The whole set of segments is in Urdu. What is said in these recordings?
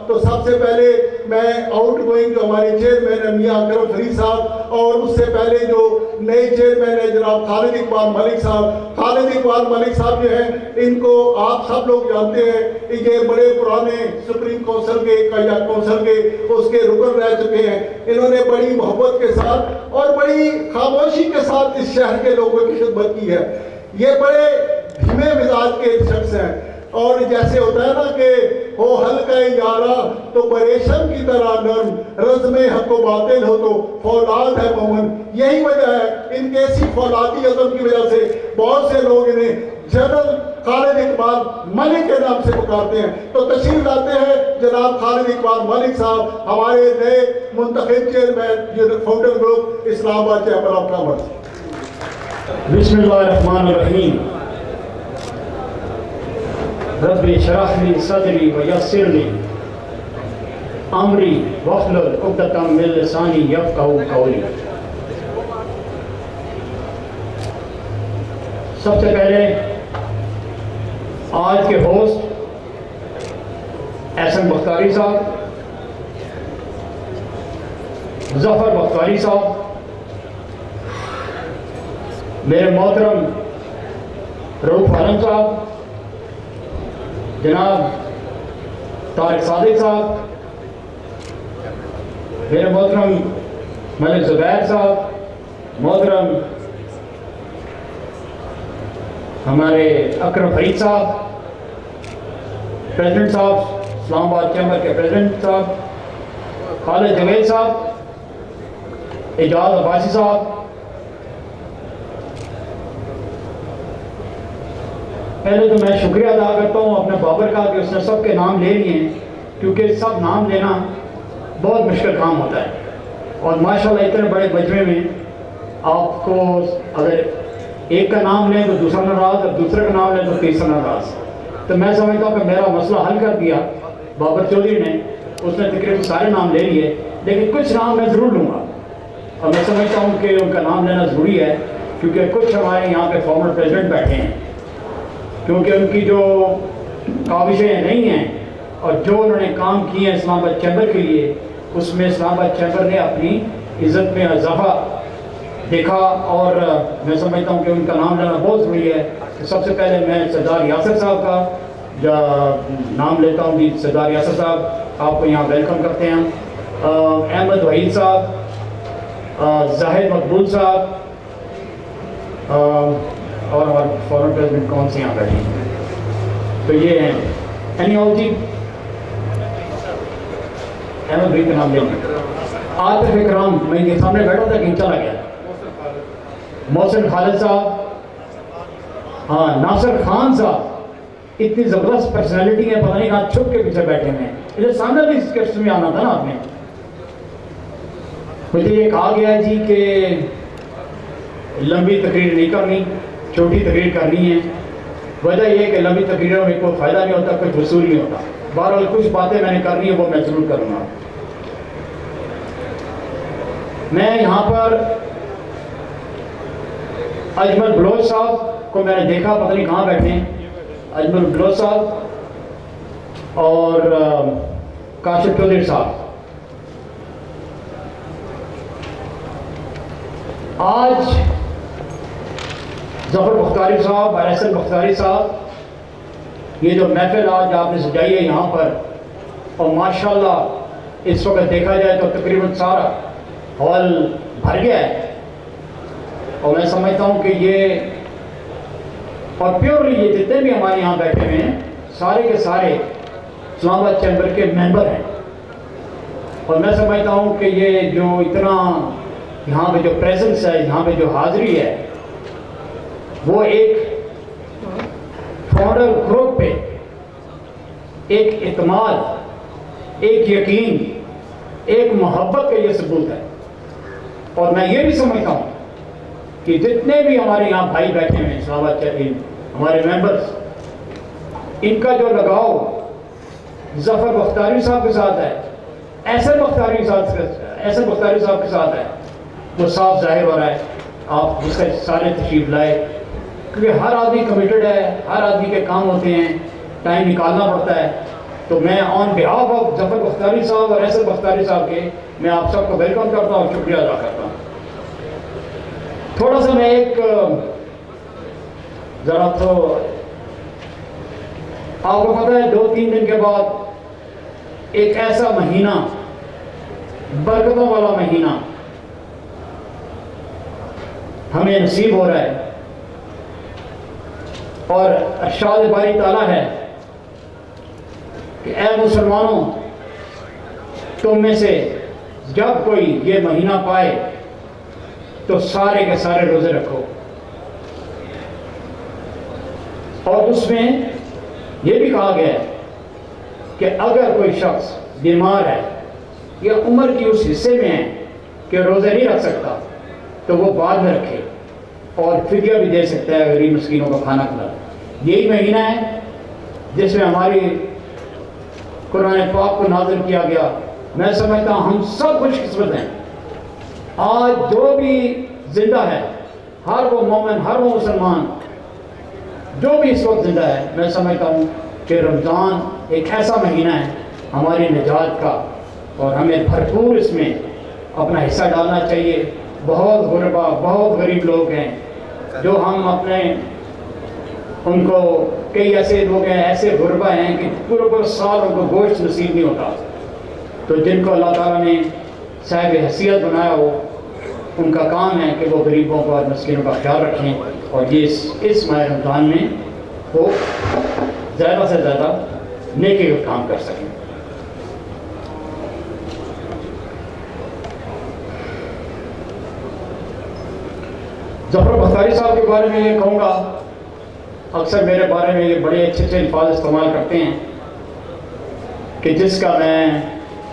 تو سب سے پہلے میں آؤٹ گوئنگ جو ہمارے چیئرمین ہیں میاں اکرم فرید صاحب، اور اس سے پہلے جو نئے چیئرمین ہیں جناب خالد اقبال ملک صاحب جو ہیں، ان کو آپ سب لوگ جانتے ہیں، یہ بڑے پرانے سپریم کونسل کے قائدہ کونسل کے اس کے رکن رہ چکے ہیں۔ انہوں نے بڑی محبت کے ساتھ اور بڑی خاموشی کے ساتھ اس شہر کے لوگوں کی خدمت کی ہے۔ یہ بڑے دھیمے مزاج کے شخص ہیں، اور جیسے ہوتا ہے نا کہ ہو ہلکا یارا تو پریشم کی طرح نرم، رزم حق و باطل ہو تو فولاد ہے مومن۔ یہی وجہ ہے ان کے اسی فولادی عزم کی وجہ سے بہت سے لوگ انہیں جنرل خالد اقبال ملک کے نام سے پکارتے ہیں۔ تو تشریف لاتے ہیں جناب خالد اقبال ملک صاحب، ہمارے نئے منتخب چیئرمین فاؤنڈر گروپ اسلام آباد چیمبر آف کامرس۔ بسم اللہ الرحمن الرحیم۔ رب اشرح لی صدری ویسر لی امری واحلل عقدۃ من لسانی یفقہوا قولی۔ سب سے پہلے آج کے ہوسٹ احسن بختاری صاحب، ظفر بختاری صاحب، میرے محترم رؤوف عالم صاحب، جناب طارق صادق صاحب، میرے محترم ملک زبیر صاحب، محترم ہمارے اکرم فرید صاحب، پریزیڈنٹ صاحب اسلام آباد چیمبر کے پریزیڈنٹ صاحب، خالد جوید صاحب، اعجاز عباسی صاحب۔ پہلے تو میں شکریہ ادا کرتا ہوں اپنے بابر کا کہ اس نے سب کے نام لے لیے ہیں، کیونکہ سب نام لینا بہت مشکل کام ہوتا ہے، اور ماشاءاللہ اتنے بڑے مجمع میں آپ کو اگر ایک کا نام لیں تو دوسرا ناراض، اور دوسرے کا نام لیں تو تیسرا ناراض۔ تو میں سمجھتا ہوں کہ میرا مسئلہ حل کر دیا بابر چودھری نے، اس نے تقریباً سارے نام لے لیے، لیکن کچھ نام میں ضرور لوں گا، اور میں سمجھتا ہوں کہ ان کا نام لینا ضروری ہے، کیونکہ کچھ ہمارے یہاں پہ فارمر پریزیڈنٹ بیٹھے ہیں، کیونکہ ان کی جو کاوشیں نہیں ہیں اور جو انہوں نے کام کیے ہیں اسلام آباد چیمبر کے لیے، اس میں اسلام آباد چیمبر نے اپنی عزت میں اضافہ دیکھا، اور میں سمجھتا ہوں کہ ان کا نام لینا بہت ضروری ہے۔ سب سے پہلے میں سردار یاسر صاحب کا نام لیتا ہوں۔ جی سردار یاسر صاحب، آپ کو یہاں ویلکم کرتے ہیں۔ احمد وحید صاحب، زاہد مقبول صاحب، اور ہمارے فارن پریزیڈنٹ کون سے یہاں بیٹھے ہیں، تو یہ ہیں جی احمد بھائی کا نام لیں گے۔ عاطف اکرام، میں یہ سامنے بیٹھا تھا کہیں چلا گیا۔ محسن خالد صاحب، ہاں ناصر خان صاحب، اتنی زبردست پرسنالٹی ہے، پتہ نہیں کہاں چھپ کے پیچھے بیٹھے ہیں، ادھر سامنے بھی اس کیسٹ میں آنا تھا نا آپ نے۔ مجھے یہ کہا گیا ہے جی کہ لمبی تقریر نہیں کرنی، چھوٹی تقریر کرنی ہے۔ وجہ یہ کہ لمبی تقریروں میں کوئی فائدہ نہیں ہوتا، کچھ وصول نہیں ہوتا۔ بہرحال کچھ باتیں میں نے کرنی ہے، وہ میں ضرور کروں گا۔ میں یہاں پر اجمل بلوچ صاحب کو میں نے دیکھا، پتہ نہیں کہاں بیٹھے ہیں، اجمل بلوچ صاحب اور کاشف چودھری صاحب۔ آج ظفر بختاری صاحب اور احسن بختاری صاحب، یہ جو محفل آج آپ نے سجائی ہے یہاں پر، اور ماشاءاللہ اس وقت دیکھا جائے تو تقریباً سارا ہال بھر گیا ہے، اور میں سمجھتا ہوں کہ یہ اور پیورلی یہ جتنے بھی ہمارے یہاں بیٹھے ہوئے ہیں سارے کے سارے اسلام آباد چیمبر کے ممبر ہیں، اور میں سمجھتا ہوں کہ یہ جو اتنا یہاں پہ جو پریزنس ہے، یہاں پہ جو حاضری ہے، وہ ایک فاؤنڈر گروپ پہ ایک اعتماد، ایک یقین، ایک محبت کا یہ ثبوت ہے۔ اور میں یہ بھی سمجھتا ہوں کہ جتنے بھی ہمارے یہاں بھائی بیٹھے ہیں اسلام آباد چیمبر، ہمارے ممبرز، ان کا جو لگاؤ ظفر بختاری صاحب کے ساتھ ہے، احسن بختاری صاحب کے ساتھ ہے، وہ صاف ظاہر ہو رہا ہے۔ آپ اس کا سارے تشریف لائے، کیونکہ ہر آدمی کمیٹڈ ہے، ہر آدمی کے کام ہوتے ہیں، ٹائم نکالنا پڑتا ہے، تو میں آن بہاف آف ظفر بختاری صاحب اور ایسر بختاری صاحب کے میں آپ سب کو ویلکم کرتا ہوں اور شکریہ ادا کرتا ہوں. تھوڑا سا میں ایک ذرا تو آپ کو پتہ ہے 2-3 دن کے بعد ایک ایسا مہینہ، برکتوں والا مہینہ ہمیں نصیب ہو رہا ہے، اور ارشاد باری تعالیٰ ہے کہ اے مسلمانوں، تم میں سے جب کوئی یہ مہینہ پائے تو سارے کے سارے روزے رکھو. اور اس میں یہ بھی کہا گیا ہے کہ اگر کوئی شخص بیمار ہے یا عمر کی اس حصے میں ہے کہ روزے نہیں رکھ سکتا تو وہ بعد میں رکھے اور فدیہ بھی دے سکتا ہے غریب مسکینوں کا کھانا کھلا. یہی مہینہ ہے جس میں ہماری قرآن پاک کو نازل کیا گیا. میں سمجھتا ہوں ہم سب خوش قسمت ہیں. آج جو بھی زندہ ہے، ہر وہ مومن، ہر وہ مسلمان جو بھی اس وقت زندہ ہے، میں سمجھتا ہوں کہ رمضان ایک ایسا مہینہ ہے ہماری نجات کا، اور ہمیں بھرپور اس میں اپنا حصہ ڈالنا چاہیے. بہت غربا، بہت غریب لوگ ہیں جو ہم اپنے ان کو، کئی ایسے لوگ ہیں، ایسے غربا ہیں کہ پورے سال ان کو گوشت نصیب نہیں ہوتا. تو جن کو اللہ تعالیٰ نے صاحب حیثیت بنایا ہو، ان کا کام ہے کہ وہ غریبوں کو اور مسکینوں کا خیال رکھیں، اور یہ اس ماہ رمضان میں وہ زیادہ سے زیادہ نیکی کا کام کر سکیں. ظفر بختاری صاحب کے بارے میں یہ کہوں گا، اکثر میرے بارے میں یہ بڑے اچھے اچھے الفاظ استعمال کرتے ہیں کہ جس کا میں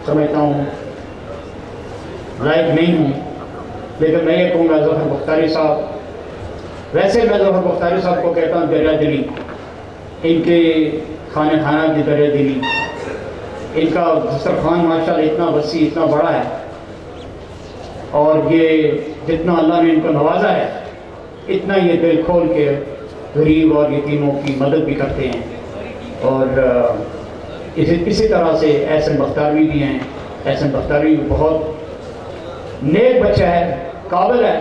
سمجھتا ہوں لائق نہیں ہوں، لیکن میں یہ کہوں گا ظفر بختاری صاحب، ویسے میں ظفر بختاری صاحب کو کہتا ہوں دریا دلی. ان کے کھانے کھانا بھی دریا دلی، ان کا دسترخوان ماشاءاللہ اتنا وسیع، اتنا بڑا ہے، اور یہ جتنا اللہ نے ان کو نوازا ہے اتنا یہ دل کھول کے غریب اور یتیموں کی مدد بھی کرتے ہیں. اور اسی طرح سے احسن بختاری بھی ہیں. احسن بختاری بھی بہت نیک بچہ ہے، قابل ہے،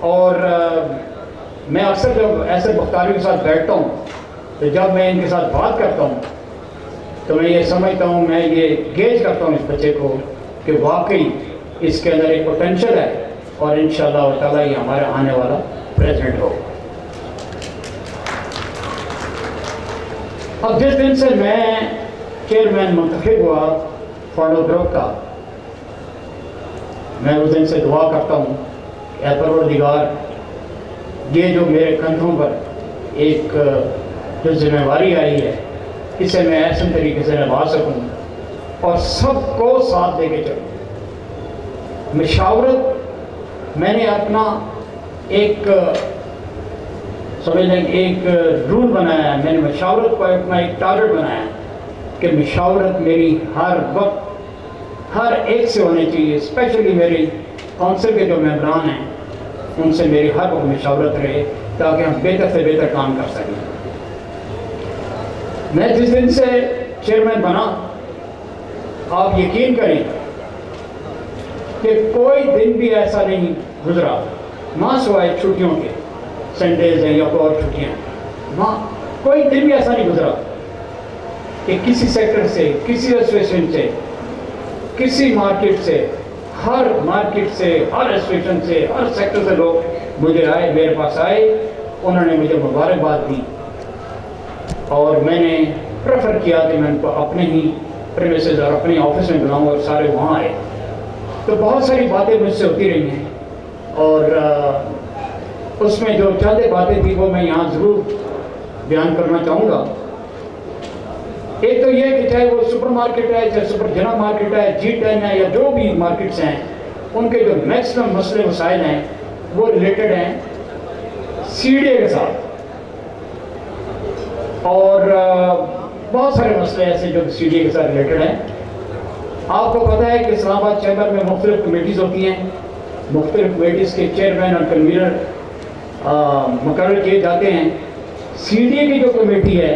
اور میں اکثر جب احسن بختاری کے ساتھ بیٹھتا ہوں تو جب میں ان کے ساتھ بات کرتا ہوں تو میں یہ سمجھتا ہوں، میں یہ گیج کرتا ہوں اس بچے کو کہ واقعی اس کے اندر ایک پوٹینشل ہے، اور انشاءاللہ تعالیٰ یہ ہمارا آنے والا پریزیڈنٹ ہو. اب جس دن سے میں چیئرمین منتخب ہوا فنڈ گروپ کا، میں اس دن سے دعا کرتا ہوں کہ اے پروردگار، یہ جو میرے کندھوں پر ایک جو ذمہ داری آئی ہے، اسے میں ایسے طریقے سے نبھا سکوں اور سب کو ساتھ دے کے چلوں. مشاورت میں نے اپنا ایک سمجھ لیں ایک رول بنایا ہے. میں نے مشاورت کو اپنا ایک ٹارگٹ بنایا ہے کہ مشاورت میری ہر وقت ہر ایک سے ہونی چاہیے، اسپیشلی میری کونسل کے جو ممبران ہیں ان سے میری ہر وقت مشاورت رہے تاکہ ہم بہتر سے بہتر کام کر سکیں. میں جس دن سے چیئرمین بنا، آپ یقین کریں کہ کوئی دن بھی ایسا نہیں گزرا، ماں سوائے چھٹیوں کے، سنڈیز ہیں یا کوئی اور چھٹیاں، ماں کوئی دن بھی ایسا نہیں گزرا کہ کسی سیکٹر سے، کسی ایسوسیشن سے، کسی مارکیٹ سے، ہر مارکیٹ سے، ہر ایسوسیشن سے، ہر سیکٹر سے لوگ مجھے آئے، میرے پاس آئے، انہوں نے مجھے مبارکباد دی، اور میں نے پریفر کیا کہ میں ان کو اپنے ہی پریمیسز اور اپنے آفس میں بلاؤں، اور سارے وہاں آئے. تو بہت ساری باتیں مجھ سے ہوتی رہی ہیں، اور اس میں جو چند باتیں تھیں وہ میں یہاں ضرور بیان کرنا چاہوں گا. ایک تو یہ کہ چاہے وہ سپر مارکیٹ ہے، چاہے سپر جنا مارکیٹ ہے، G10 ہے، یا جو بھی مارکیٹس ہیں، ان کے جو میکسیمم مسئلے مسائل ہیں وہ ریلیٹڈ ہیں CDA کے ساتھ، اور بہت سارے مسئلے ایسے جو CDA کے ساتھ ریلیٹڈ ہیں. آپ کو پتہ ہے کہ اسلام آباد چیمبر میں مختلف کمیٹیز ہوتی ہیں، مختلف کمیٹیز کے چیئرمین اور کنوینر مقرر کیے جاتے ہیں. CDA کی جو کمیٹی ہے،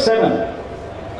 7,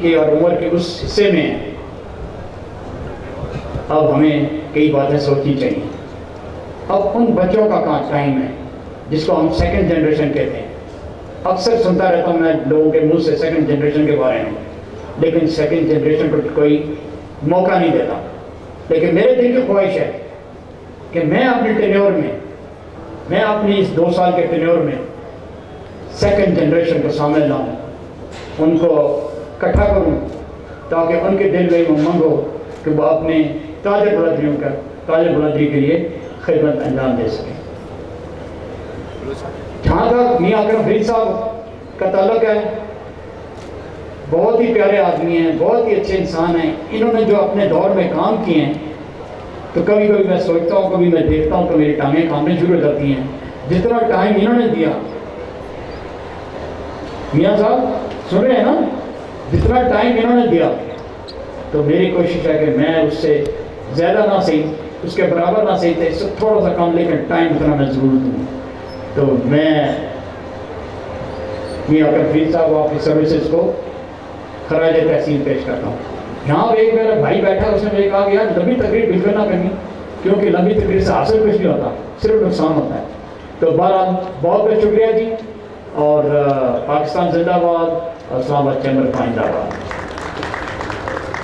کے اور عمر کے اس حصے میں ہیں، اب ہمیں کئی باتیں سوچنی چاہیے. اب ان بچوں کا کہاں ٹائم ہے جس کو ہم سیکنڈ جنریشن کہتے ہیں. اکثر سنتا رہتا ہوں میں لوگوں کے منہ سے سیکنڈ جنریشن کے بارے میں، لیکن سیکنڈ جنریشن کو کوئی موقع نہیں دیتا. لیکن میرے دل کی خواہش ہے کہ میں اپنے ٹینیور میں، میں اپنی اس 2 سال کے ٹینیور میں سیکنڈ جنریشن کو سامنے لاؤں، ان کو اکٹھا کروں، تاکہ ان کے دل میں امنگ ہو کہ وہ اپنے تاج بلندی کے لیے خدمت انجام دے سکیں. جہاں تک میاں اکرم فرید صاحب کا تعلق ہے، بہت ہی پیارے آدمی ہیں، بہت ہی اچھے انسان ہیں. انہوں نے جو اپنے دور میں کام کیے ہیں تو کبھی کبھی میں سوچتا ہوں، کبھی میں دیکھتا ہوں تو میری ٹانگیں کانپنے شروع ہو جاتی ہیں. جتنا ٹائم انہوں نے دیا، میاں صاحب سن رہے ہیں نا، جتنا ٹائم انہوں نے دیا، تو میری کوشش ہے کہ میں اس سے زیادہ نہ صحیح، اس کے برابر نہ صحیح تھے، اس سے تھوڑا سا کم، لیکن ٹائم اتنا میں ضرور دوں. تو میں میاں اکرم فرید صاحب آپ کی سروسز کو خراج تحسین پیش کرتا ہوں. یہاں پہ ایک میرا بھائی بیٹھا، اس نے مجھے کہا کہ یار لمبی تقریر بالکل نہ کرنی، کیونکہ لمبی تقریر سے حاصل کچھ نہیں ہوتا، صرف نقصان ہوتا ہے. تو بہرحال بہت بہت شکریہ جی، اور پاکستان زندہ باد، اور اسلام آباد چیمبر آباد.